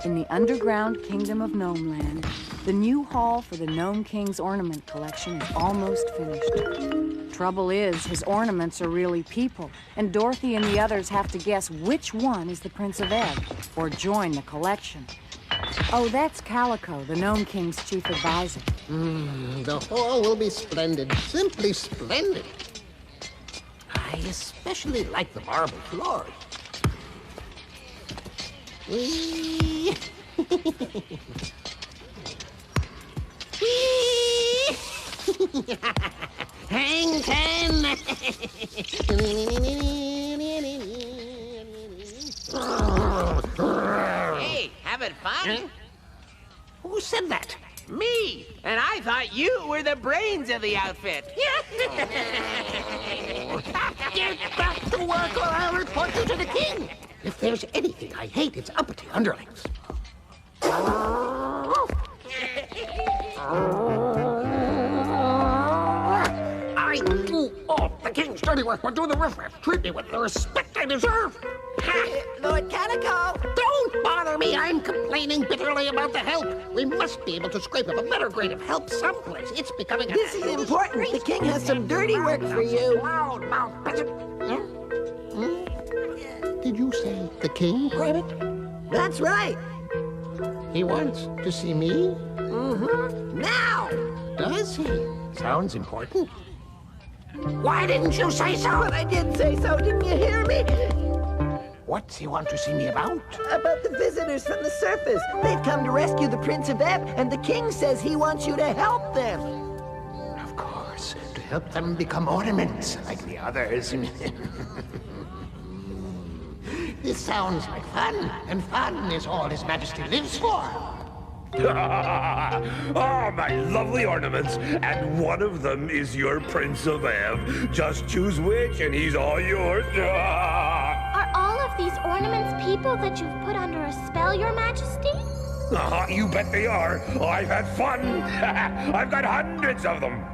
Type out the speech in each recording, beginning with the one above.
In the underground kingdom of Gnomeland, the new hall for the Gnome King's ornament collection is almost finished. Trouble is, his ornaments are really people, and Dorothy and the others have to guess which one is the Prince of Ev, or join the collection. Oh, that's Calico, the Gnome King's chief advisor. The hall will be splendid, simply splendid. I especially like the marble floors. Whee! Whee! Hang ten! Hey, having fun? Who said that? Me! And I thought you were the brains of the outfit. Get back to work or I'll report you to the king. If there's anything I hate, it's uppity underlings. The king's dirty work will do the riffraff. Treat me with the respect I deserve. Lord Calico! Don't bother me. I'm complaining bitterly about the help. We must be able to scrape up a better grade of help someplace. It's becoming This is important. The king has some dirty work for you. Loud peasant. Did you say the king, Rabbit? That's right. He wants to see me? Mm-hmm. Now! Does he? Sounds important. Why didn't you say so? But I did say so. Didn't you hear me? What's he want to see me about? About the visitors from the surface. They've come to rescue the Prince of Ev, and the king says he wants you to help them. Of course, to help them become ornaments like the others. This sounds like fun, and fun is all His Majesty lives for. Ah, my lovely ornaments, and one of them is your Prince of Ev. Just choose which, and he's all yours. Are all of these ornaments people that you've put under a spell, Your Majesty? You bet they are. I've had fun. I've got hundreds of them.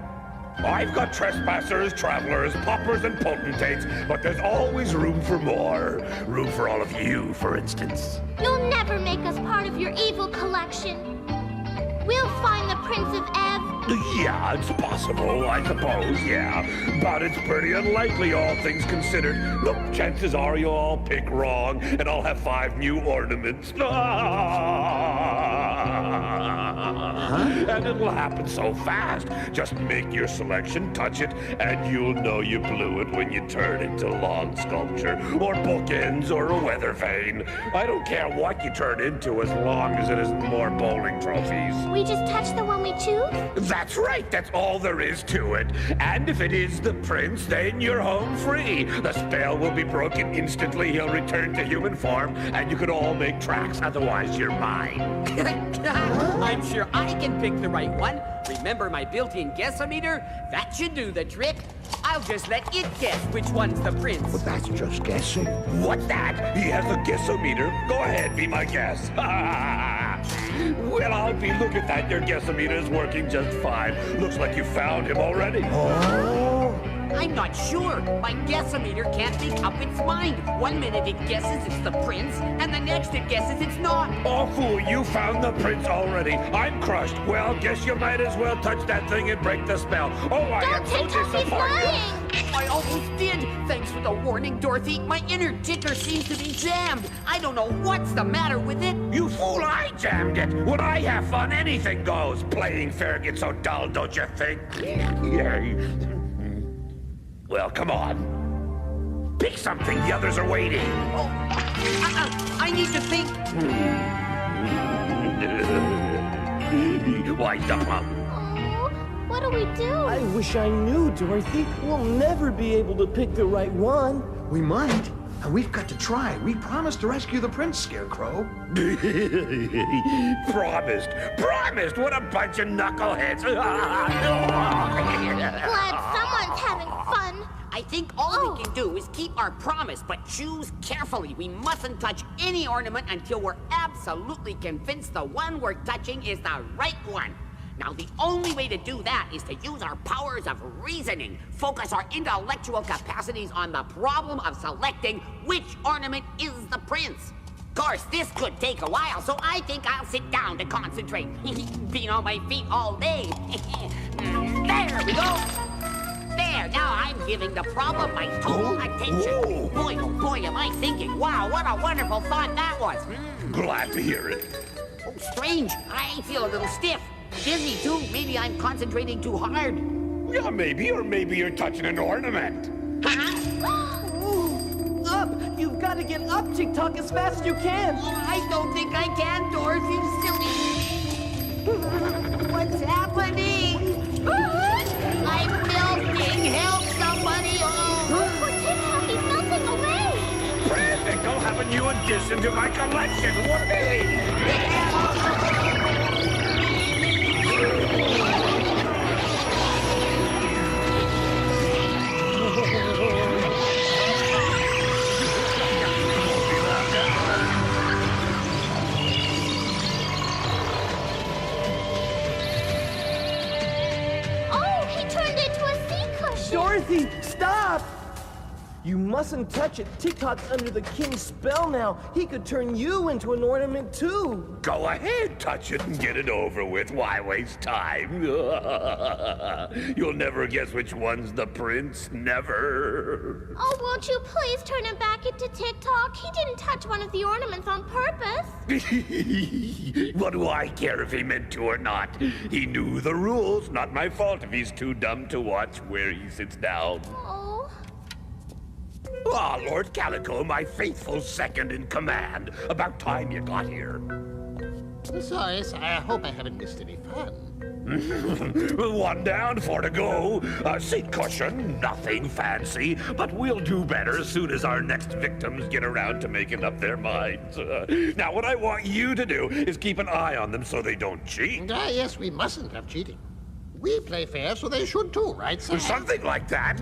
I've got trespassers, travelers, paupers, and potentates, but there's always room for more. Room for all of you, for instance. You'll never make us part of your evil collection. We'll find the Prince of Ev. Yeah, it's possible, I suppose, yeah. But it's pretty unlikely, all things considered. Look, chances are you'll all pick wrong, and I'll have 5 new ornaments. And it'll happen so fast. Just make your selection, touch it, and you'll know you blew it when you turn into lawn sculpture, or bookends, or a weather vane. I don't care what you turn into as long as it isn't more bowling trophies. We just touch the one we choose? That's right, that's all there is to it. And if it is the prince, then you're home free. The spell will be broken instantly, he'll return to human form, and you can all make tracks, otherwise you're mine. I'm sure I can pick the right one. Remember my built-in guessometer? That should do the trick. I'll just let it guess which one's the prince. But that's just guessing. What's that? He has a guessometer? Go ahead, be my guess. Well, I'll be looking at that. Your guessometer is working just fine. Looks like you found him already. Oh. I'm not sure. My guessometer can't make up its mind. One minute it guesses it's the prince, and the next it guesses it's not. Oh, fool, you found the prince already. I'm crushed. Well, guess you might as well touch that thing and break the spell. Oh, I am so disappointed. I almost did. Thanks for the warning, Dorothy. My inner ticker seems to be jammed. I don't know what's the matter with it. You fool, I jammed it. When I have fun, anything goes. Playing fair gets so dull, don't you think? Well, come on. Pick something, the others are waiting. Oh, I need to think. Why, dumb? Oh, what do we do? I wish I knew, Dorothy. We'll never be able to pick the right one. We might. And we've got to try. We promised to rescue the prince, Scarecrow. Promised. Promised. What a bunch of knuckleheads. Glad someone's having fun. I think all we can do is keep our promise, but choose carefully. We mustn't touch any ornament until we're absolutely convinced the one we're touching is the right one. Now, the only way to do that is to use our powers of reasoning, focus our intellectual capacities on the problem of selecting which ornament is the prince. Of course, this could take a while, so I think I'll sit down to concentrate. Been on my feet all day. There we go. There, now I'm giving the problem my total attention. Boy, oh boy, am I thinking. Wow, what a wonderful thought that was. Glad to hear it. Oh, strange. I feel a little stiff. Dizzy, too. Maybe I'm concentrating too hard. Yeah, maybe, or maybe you're touching an ornament. Up! You've got to get up, TikTok, as fast as you can! I don't think I can, Dorothy, silly. What's happening? I'm melting. Help somebody. Oh. Poor TikTok, he's melting away. Perfect! I'll have a new addition to my collection. Whoopee! Oh, he turned into a sea cushion. Dorothy, stop! You mustn't touch it. TikTok's under the king's spell now. He could turn you into an ornament, too. Go ahead, touch it and get it over with. Why waste time? You'll never guess which one's the prince. Never. Oh, won't you please turn him back into TikTok? He didn't touch one of the ornaments on purpose. What do I care if he meant to or not? He knew the rules. Not my fault if he's too dumb to watch where he sits down. Oh. Ah, Lord Calico, my faithful second in command. About time you got here. Sorry, I hope I haven't missed any fun. One down, 4 to go. A seat cushion, nothing fancy, but we'll do better as soon as our next victims get around to making up their minds. Now, what I want you to do is keep an eye on them so they don't cheat. Yes, we mustn't have cheating. We play fair, so they should too, right, sir? Something like that.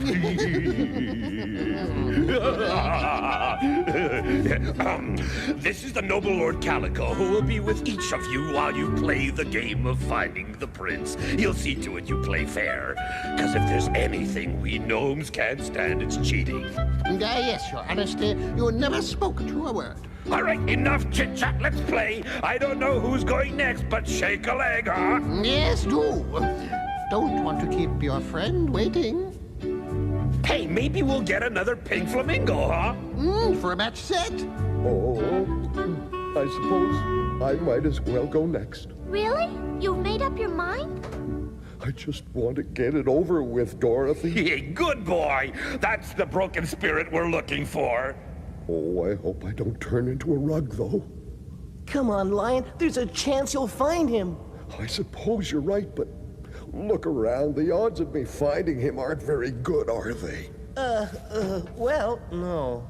This is the noble Lord Calico, who will be with each of you while you play the game of finding the prince. He'll see to it you play fair. Because if there's anything we gnomes can't stand, it's cheating. Yes, your honesty. You never spoke a truer word. All right, enough chit-chat. Let's play. I don't know who's going next, but shake a leg, huh? Yes, do. Don't want to keep your friend waiting. Hey, maybe we'll get another pink flamingo, huh? For a match set? Oh, I suppose I might as well go next. Really? You've made up your mind? I just want to get it over with, Dorothy. Hey, good boy. That's the broken spirit we're looking for. Oh, I hope I don't turn into a rug, though. Come on, Lion. There's a chance you'll find him. I suppose you're right, but look around. The odds of me finding him aren't very good, are they? Well, no.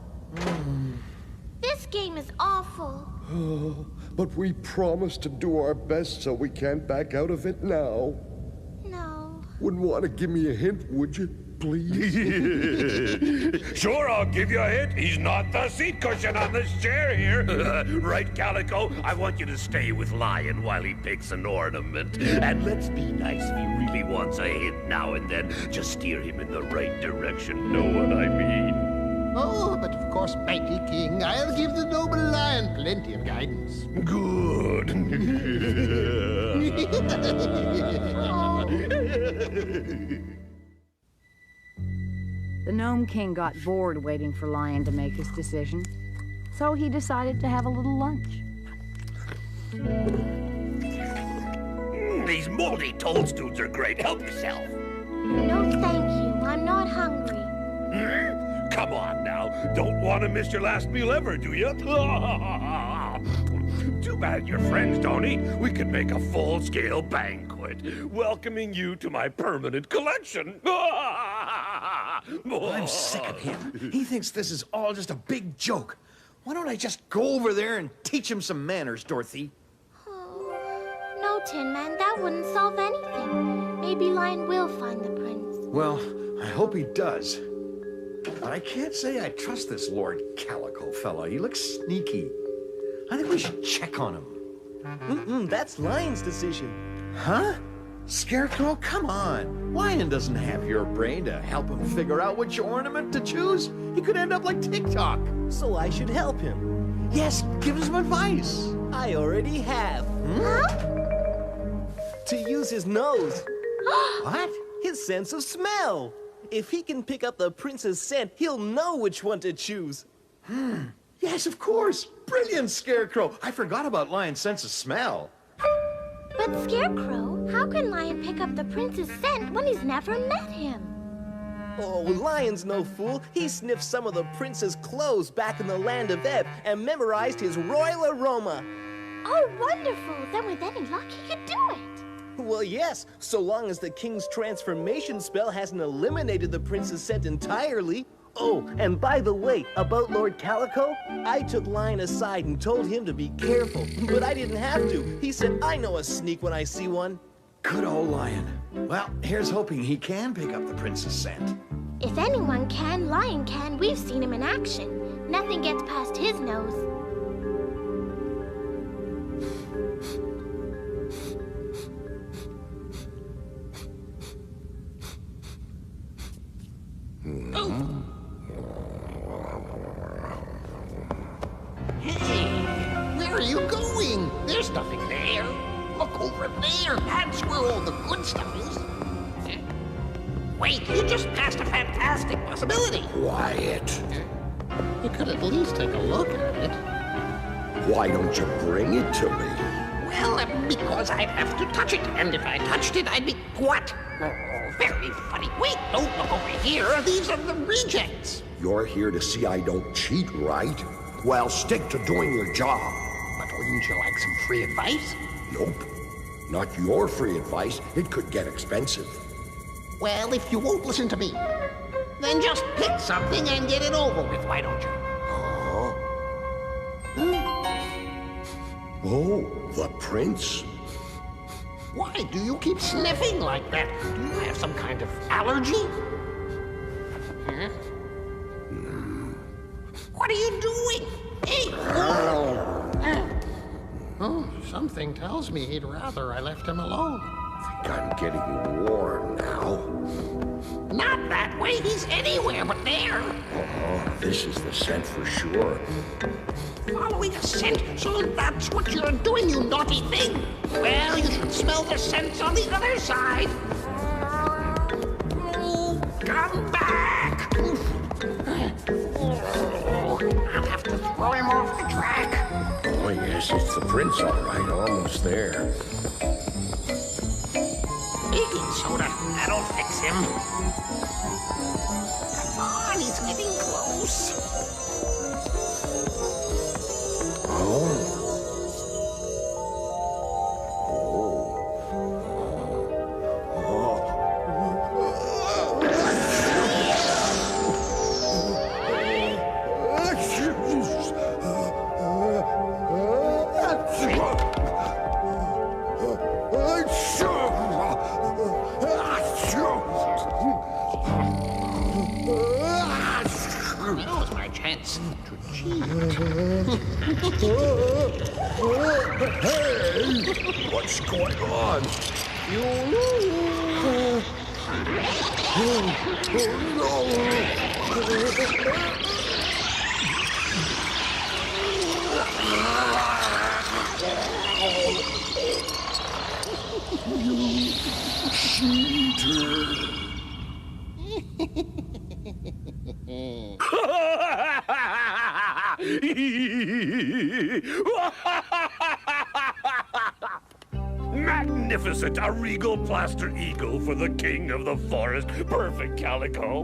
This game is awful. But we promised to do our best, so we can't back out of it now. No. Wouldn't want to give me a hint, would you? Please? Sure, I'll give you a hint. He's not the seat cushion on this chair here. Right, Calico? I want you to stay with Lion while he picks an ornament. And let's be nice if he really wants a hint now and then. Just steer him in the right direction. Know what I mean? Oh, but of course, mighty king, I'll give the noble lion plenty of guidance. Good. The Gnome King got bored waiting for Lion to make his decision, so he decided to have a little lunch. These moldy toadstools are great. Help yourself. No, thank you. I'm not hungry. Come on now. Don't want to miss your last meal ever, do you? Too bad your friends don't eat. We could make a full-scale banquet, welcoming you to my permanent collection. I'm sick of him. He thinks this is all just a big joke. Why don't I just go over there and teach him some manners, Dorothy? Oh. No, Tin Man, that wouldn't solve anything. Maybe Lion will find the prince. Well, I hope he does. But I can't say I trust this Lord Calico fella. He looks sneaky. I think we should check on him. That's Lion's decision. Huh? Scarecrow, come on. Lion doesn't have your brain to help him figure out which ornament to choose. He could end up like TikTok. So I should help him. Yes, give him some advice. I already have. To use his nose. What? His sense of smell. If he can pick up the prince's scent, he'll know which one to choose. Yes, of course. Brilliant, Scarecrow. I forgot about Lion's sense of smell. But Scarecrow, how can Lion pick up the prince's scent when he's never met him? Oh, Lion's no fool. He sniffed some of the prince's clothes back in the land of Ebb and memorized his royal aroma. Oh, wonderful. Then with any luck, he could do it. Well, yes, so long as the king's transformation spell hasn't eliminated the prince's scent entirely. Oh, and by the way, about Lord Calico, I took Lion aside and told him to be careful, but I didn't have to. He said, I know a sneak when I see one. Good old Lion. Well, here's hoping he can pick up the prince's scent. If anyone can, Lion can. We've seen him in action. Nothing gets past his nose. Hey, where are you going? There's nothing there. Look over there. That's where all the good stuff is. Wait, you just passed a fantastic possibility. Quiet. You could at least take a look at it. Why don't you bring it to me? Well, because I'd have to touch it, and if I touched it, I'd be... What? Oh, very funny. Wait, don't look over here. These are the rejects. You're here to see I don't cheat, right? Well, stick to doing your job. But wouldn't you like some free advice? Nope. Not your free advice. It could get expensive. Well, if you won't listen to me, then just pick something and get it over with, why don't you? Oh, the prince? Why do you keep sniffing like that? Do you have some kind of allergy? Huh? What are you doing? Hey! Oh, something tells me he'd rather I left him alone. I think I'm getting warm now. Not that way. He's anywhere but there. Oh, this is the scent for sure. Following a scent? So that's what you're doing, you naughty thing. Well, you should smell the scents on the other side. Oh, come back. I'll have to throw him off the track. Oh, yes, it's the prince, all right. Almost there. Baking soda, that'll fix him. Come on, he's getting close. Oh. Now's my chance to cheat. Hey! What's going on? You cheater! Magnificent! A regal plaster eagle for the king of the forest. Perfect, Calico.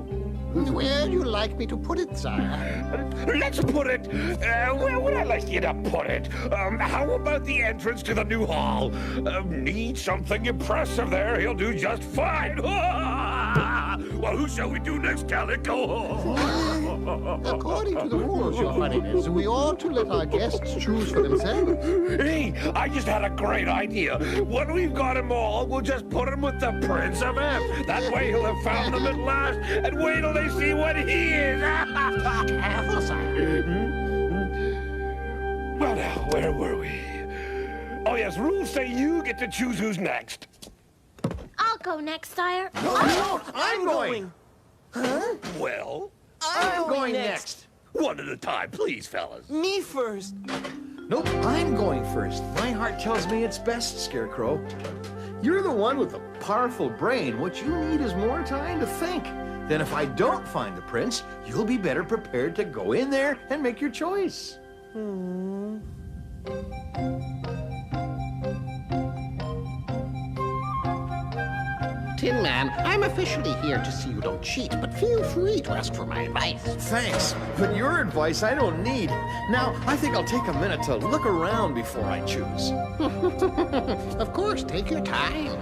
Where'd you like me to put it, sire? Let's put it... where would I like you to put it? How about the entrance to the new hall? Need something impressive there. He'll do just fine. Well, who shall we do next, Calico? According to the rules, Your Highness, we ought to let our guests choose for themselves. Hey, I just had a great idea. When we've got him all, we'll just put him with the Prince of F. That way he'll have found them at last, and wait till they see what he is. Careful, sire. Well, now, where were we? Oh, yes, rules say you get to choose who's next. I'll go next, sire. No, I'm going. Huh? Well, I'm going next. One at a time, please, fellas. Me first. Nope, I'm going first. My heart tells me it's best, Scarecrow. You're the one with the powerful brain. What you need is more time to think. Then if I don't find the prince, you'll be better prepared to go in there and make your choice. Tin Man, I'm officially here to see you don't cheat, but feel free to ask for my advice. Thanks, but your advice I don't need. Now, I think I'll take a minute to look around before I choose. Of course, take your time.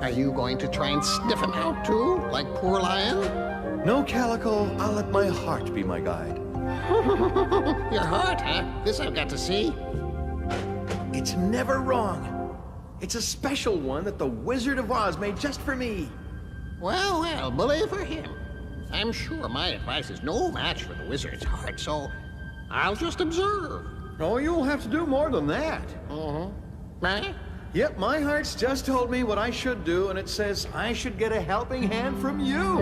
Are you going to try and sniff him out too, like poor Lion? No, Calico, I'll let my heart be my guide. Your heart, huh? This I've got to see. It's never wrong. It's a special one that the Wizard of Oz made just for me. Well, well, bully for him. I'm sure my advice is no match for the wizard's heart, so I'll just observe. Oh, you'll have to do more than that. Right? Yep, my heart's just told me what I should do, and it says I should get a helping hand from you.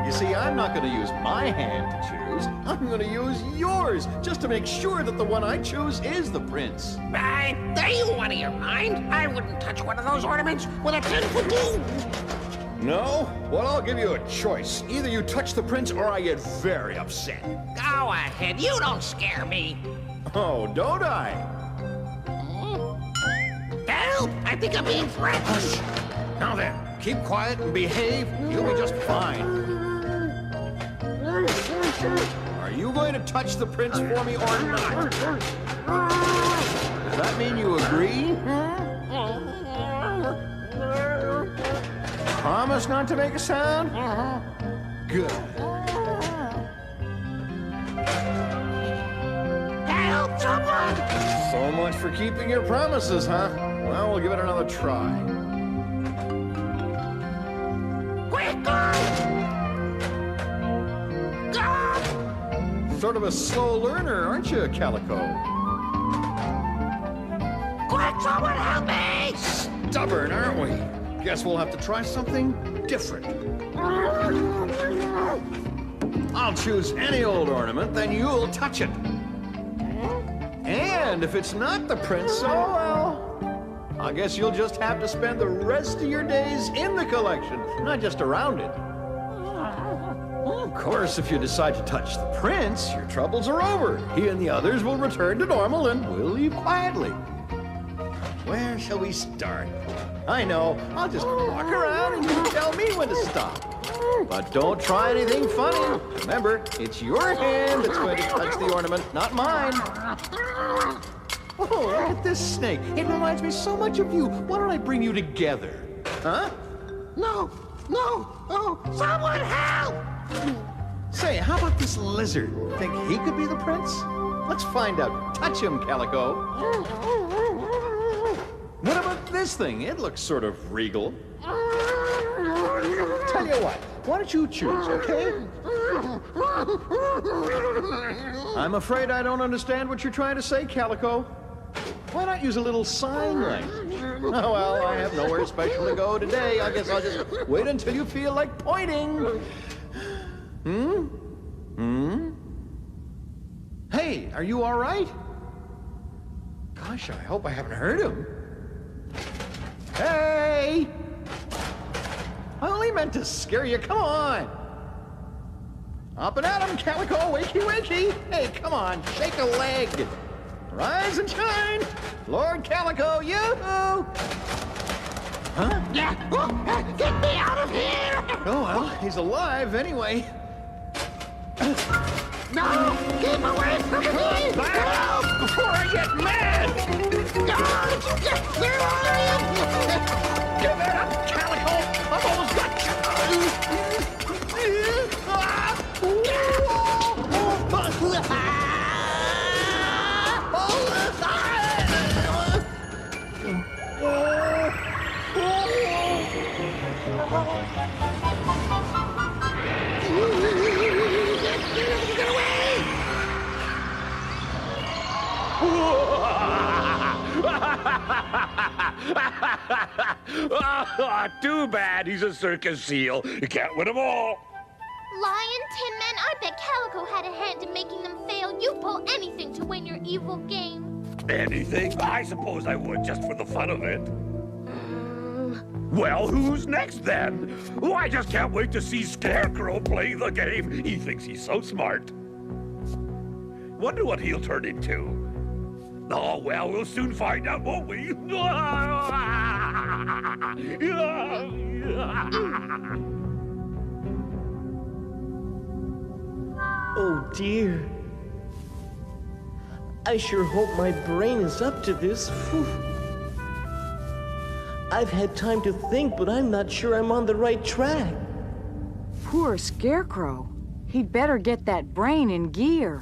You see, I'm not going to use my hand to choose. I'm going to use yours, just to make sure that the one I choose is the prince. Right? Are you out of your mind? I wouldn't touch one of those ornaments with a 10-foot pole. No? Well, I'll give you a choice. Either you touch the prince or I get very upset. Go ahead, you don't scare me. Oh, don't I? Help! I think I'm being threatened. Hush! Now then, keep quiet and behave. You'll be just fine. Are you going to touch the prince for me or not? Does that mean you agree? Promise not to make a sound? Good. Help, someone! So much for keeping your promises, huh? Well, we'll give it another try. Quick, go! Go! Sort of a slow learner, aren't you, Calico? Quick, someone help me! Stubborn, aren't we? Guess we'll have to try something different. I'll choose any old ornament, then you'll touch it. And if it's not the prince, oh well. I guess you'll just have to spend the rest of your days in the collection, not just around it. Of course, if you decide to touch the prince, your troubles are over. He and the others will return to normal and we'll leave quietly. Where shall we start? I know, I'll just walk around and you tell me when to stop. But don't try anything funny. Remember, it's your hand that's going to touch the ornament, not mine. Oh, look at this snake. It reminds me so much of you. Why don't I bring you together? Huh? No, no, oh, someone help! Say, how about this lizard? Think he could be the prince? Let's find out. Touch him, Calico. What about this thing? It looks sort of regal. Tell you what, why don't you choose, okay? I'm afraid I don't understand what you're trying to say, Calico. Why not use a little sign language? Oh, well, I have nowhere special to go today. I guess I'll just wait until you feel like pointing. Hey, are you all right? Gosh, I hope I haven't hurt him. Hey! I only meant to scare you. Come on. Up and at 'em, Calico. Wakey, wakey. Hey, come on. Shake a leg. Rise and shine. Lord Calico, yoo-hoo! Huh? Yeah, get me out of here! Oh, well, he's alive anyway. No, keep away from me! Help! Before I get mad! God, where are you? Give it up, Calico! I've almost got you! Get away! Too bad he's a circus seal. You can't win them all. Lion, Tin Man, I bet Calico had a hand in making them fail. You'd pull anything to win your evil game. Anything? I suppose I would, just for the fun of it. Well, who's next then? Oh, I just can't wait to see Scarecrow play the game. He thinks he's so smart. Wonder what he'll turn into. Oh, well, we'll soon find out, won't we? Oh, dear. I sure hope my brain is up to this. Whew. I've had time to think, but I'm not sure I'm on the right track. Poor Scarecrow. He'd better get that brain in gear.